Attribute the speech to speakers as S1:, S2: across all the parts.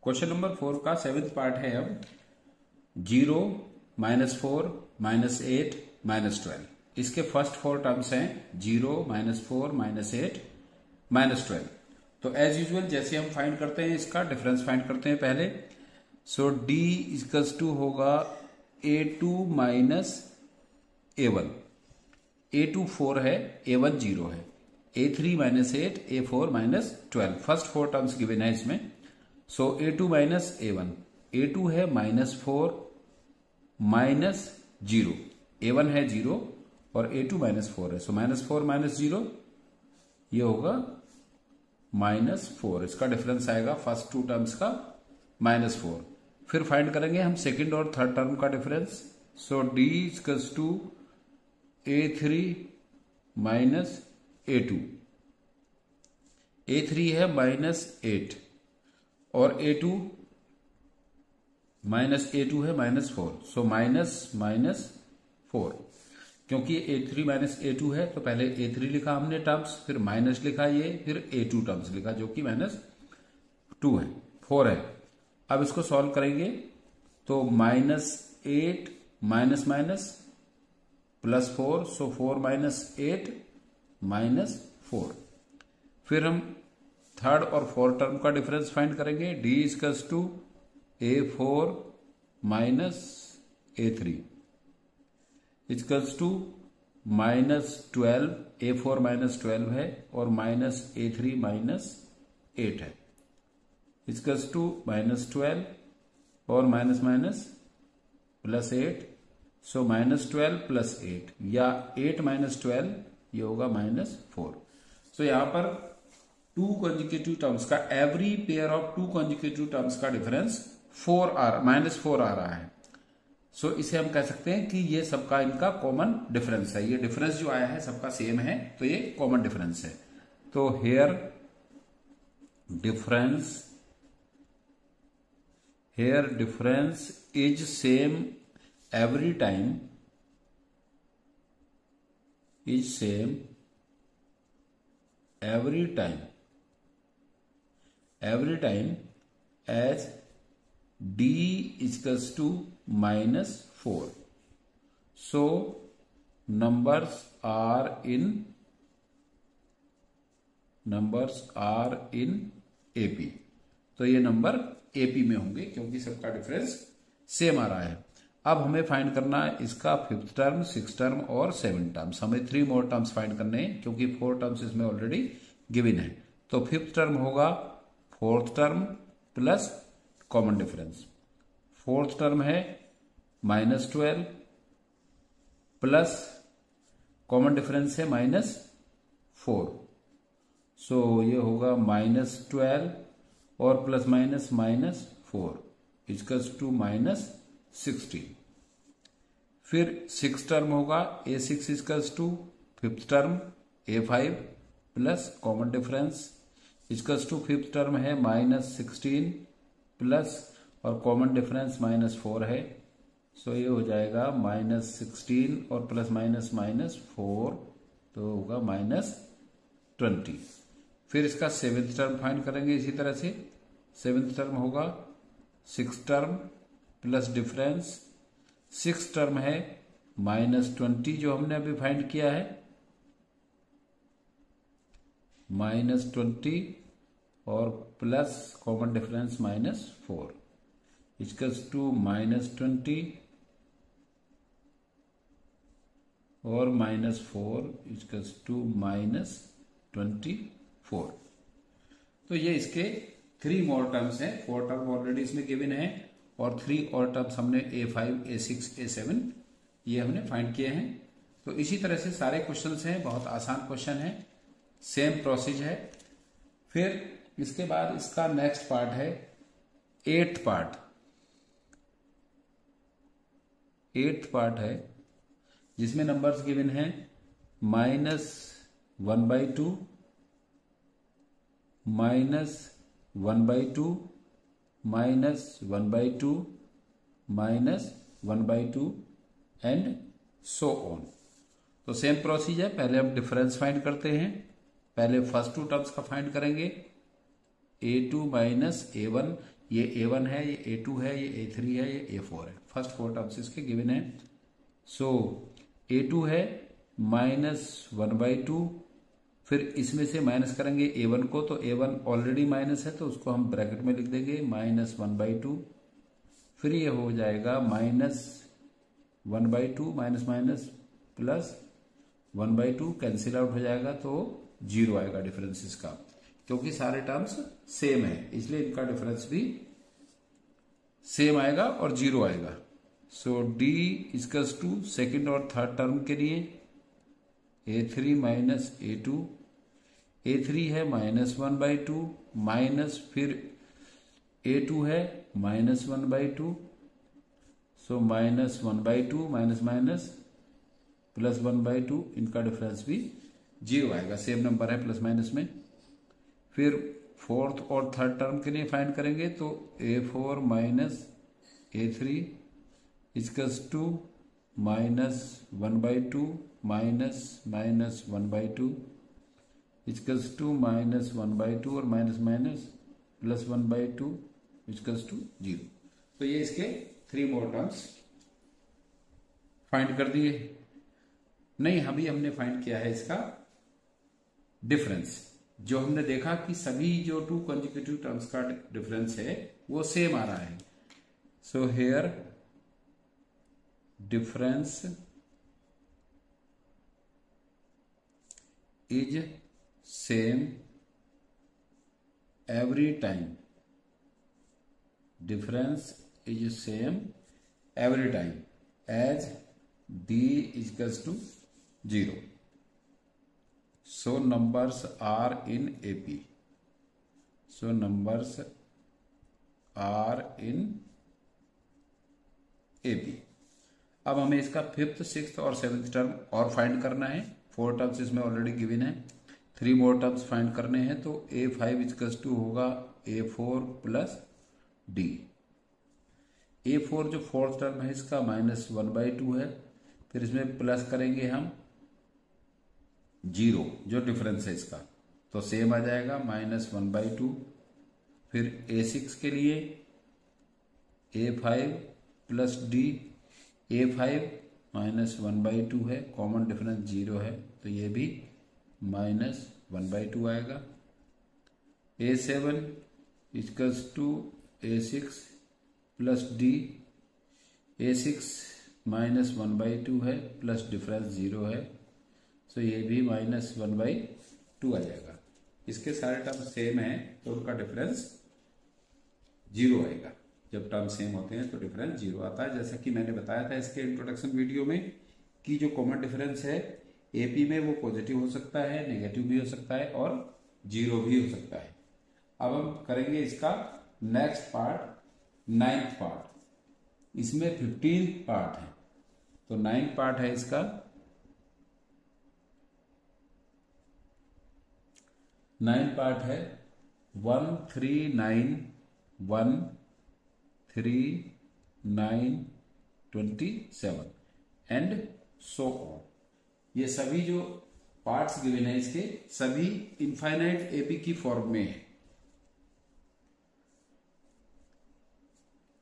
S1: Question number 4 का 7th part है। अब 0, -4, -8, -12 इसके फर्स्ट 4 टर्म्स हैं 0, -4, -8, -12। तो एज यूजुअल जैसे हम फाइंड करते हैं इसका डिफरेंस फाइंड करते हैं पहले। सो D इक्वल्स टू होगा A2 माइनस A1। A2 4 है, A1 0 है। A3 -8, A4 -12 first 4 terms given है इसमें। सो A2 माइनस A1, A2 है -4 -0, A1 है 0 और A2 -4 है। सो -4 -0 ये होगा -4। इसका डिफरेंस आएगा फर्स्ट 2 टर्म्स का -4। फिर फाइंड करेंगे हम सेकंड और थर्ड टर्म का difference. So D equals to A3 minus A2। A3 है -8 और A2 है -4। सो -4। क्योंकि A3 -A2 है तो पहले A3 लिखा हमने टर्म्स, फिर माइनस लिखा ये, फिर A2 टर्म्स लिखा जो कि -2 है, 4 है। अब इसको सॉल्व करेंगे तो -8 माइनस +4, सो 4 -8 -4। फिर हम थर्ड और फोर्थ टर्म का डिफरेंस फाइंड करेंगे। D equals to A4 minus A3 equals to -12। A4 -12 है और -A3 -8 है, इक्वल्स टू -12 और माइनस +8। सो -12 + 8 या 8 -12 ये होगा -4। सो यहां पर 2 कंजिक्यूटिव टर्म्स का, every pair of 2 consecutive terms का डिफरेंस -4 आ रहा है। सो इसे हम कह सकते हैं कि ये सबका इनका कॉमन डिफरेंस है। ये डिफरेंस जो आया है सबका सेम है, तो ये कॉमन डिफरेंस है। तो here difference is same every time as D equals to -4. So numbers are in AP। तो ये नंबर AP में होंगे क्योंकि सबका डिफरेंस सेम आ रहा है। अब हमें फाइंड करना है इसका 5th टर्म, 6th टर्म और 7th टर्म्स। हमें 3 मोर टर्म्स फाइंड करने हैं क्योंकि 4 टर्म्स इसमें ऑलरेडी गिवन है। तो 5th टर्म होगा 4th term plus common difference. 4th term है -12 प्लस कॉमन डिफरेंस है -4। सो ये होगा -12 और प्लस -4 इक्वल्स टू -16। फिर 6th टर्म होगा A6 equals to 5th term A5 plus common difference equals to 5th term है -16 प्लस और कॉमन डिफरेंस -4 है। सो ये हो जाएगा -16 और प्लस -4 तो होगा -20। फिर इसका 7th टर्म फाइंड करेंगे इसी तरह से। 7th टर्म होगा 6th term plus difference. 6th term है -20 जो हमने अभी फाइंड किया है, -20 और plus common difference -4 equals to -20 और -4 इक्वल्स टू -24। तो ये इसके 3 मोर टर्म्स हैं। 4 टर्म ऑलरेडी इसमें गिवन है और 3 और टर्म्स हमने A5, A6, A7 ये हमने फाइंड किए हैं। तो इसी तरह से सारे क्वेश्चंस हैं, बहुत आसान क्वेश्चन है, सेम प्रोसेस है। फिर इसके बाद इसका नेक्स्ट पार्ट है 8th पार्ट। 8th पार्ट है जिसमें नंबर्स गिवन हैं -1/2, -1/2, -1/2, -1/2 एंड सो ऑन। तो सेम प्रोसीजर, पहले हम डिफरेंस फाइंड करते हैं। पहले फर्स्ट 2 टर्म्स का फाइंड करेंगे A2 माइनस A1, ये A1 है, ये A2 है, ये A3 है, ये A4 है। फर्स्ट 4 टर्म्स इसके गिवन है। सो A2 है -1/2, फिर इसमें से माइनस करेंगे A1 को, तो A1 ऑलरेडी माइनस है तो उसको हम ब्रैकेट में लिख देंगे -1/2। फिर ये हो जाएगा -1/2 minus minus plus 1/2, cancel out हो जाएगा तो 0 आएगा डिफरेंस इसका, क्योंकि सारे टर्म्स सेम है इसलिए इनका डिफरेंस भी सेम आएगा और 0 आएगा। सो D इजकल्स टू सेकेंड और थर्ड टर्म के लिए A3 माइनस A2, A3 है -1/2 माइनस फिर A2 है -1/2, सो -1/2 माइनस माइनस प्लस 1/2, इनका डिफरेंस भी 0 आएगा, सेम नंबर है प्लस माइनस में। फिर फोर्थ और थर्ड टर्म के लिए फाइंड करेंगे तो A4 minus A3 equals to -1/2 minus minus 1/2 equals to -1/2 और minus minus plus 1/2 equals to 0। तो ये इसके 3 मोर टर्म्स फाइंड कर दिए। नहीं, अभी हमने फाइंड किया है इसका डिफरेंस। जो हमने देखा कि सभी जो 2 कंसेक्यूटिव टर्म्स का डिफरेंस है वो सेम आ रहा है। So here difference is same every time, difference is same every time as D equals to 0. So numbers are in AP. So numbers are in AP. अब हमें इसका 5th, 6th और 7th टर्म और find करना है। 4 terms इसमें already given है, 3 मोर terms find करने हैं। तो A5 इजकल्स टू होगा A4 प्लस D। A4 जो 4th टर्म है इसका -1/2 है, फिर इसमें प्लस करेंगे हम 0 जो डिफरेंस है इसका, तो सेम आ जाएगा -1/2। फिर A6 के लिए A5 प्लस D, A5 -1/2 है, कॉमन डिफरेंस 0 है तो ये भी -1/2 आएगा। A7 equals to A6 plus D, A6 -1/2 है प्लस डिफरेंस 0 है, तो ये भी -1/2 आ जाएगा। इसके सारे टर्म सेम है तो उनका डिफरेंस 0 आएगा। जब टर्म सेम होते हैं तो डिफरेंस 0 आता है। जैसा कि मैंने बताया था इसके इंट्रोडक्शन वीडियो में कि जो कॉमन डिफरेंस है एपी में वो पॉजिटिव हो सकता है, नेगेटिव भी हो सकता है और 0 भी हो सकता है। अब हम करेंगे इसका नेक्स्ट पार्ट, 9th पार्ट। इसमें 15 पार्ट है, तो 9th पार्ट है इसका। 9th पार्ट है 1 3 9 1 3 9 27 एंड सो ऑन। ये सभी जो पार्ट्स गिवन है इसके सभी इनफाइनाइट एपी की फॉर्म में है।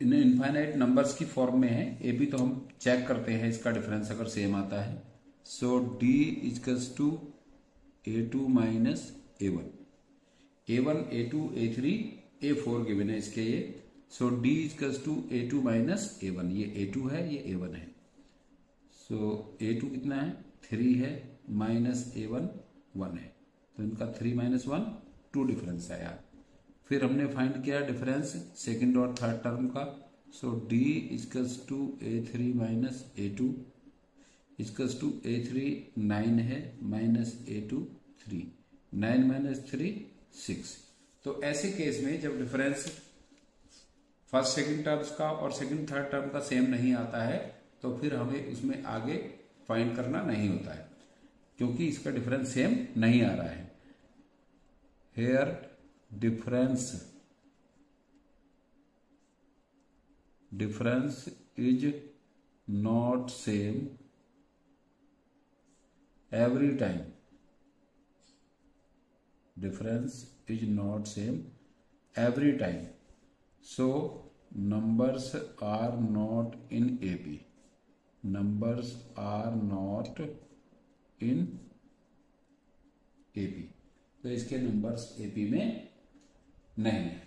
S1: इन इनफाइनाइट नंबर्स की फॉर्म में है। एपी तो हम चेक करते हैं इसका डिफरेंस अगर सेम आता है। So D equals to A2 minus A1, A1 A2 A3 A4 given है इसके ये। So D equals to A2 minus A1, ये A2 है ये A1 है। सो A2 कितना है 3 है, माइनस A1 1 है, तो इनका 3 - 1 2 डिफरेंस आया। फिर हमने फाइंड किया डिफरेंस सेकंड और थर्ड टर्म का। So D equals to A3 minus A2 equals to A3 9 है माइनस A2 3, 9 माइनस 3 6। तो ऐसे केस में जब डिफरेंस फर्स्ट सेकंड टर्म्स का और सेकंड थर्ड टर्म का सेम नहीं आता है तो फिर हमें उसमें आगे फाइंड करना नहीं होता है, क्योंकि इसका डिफरेंस सेम नहीं आ रहा है। Here difference is not same every time, difference is not same every time. So numbers are not in AP, numbers are not in AP. तो इसके नंबर्स एपी में नहीं है।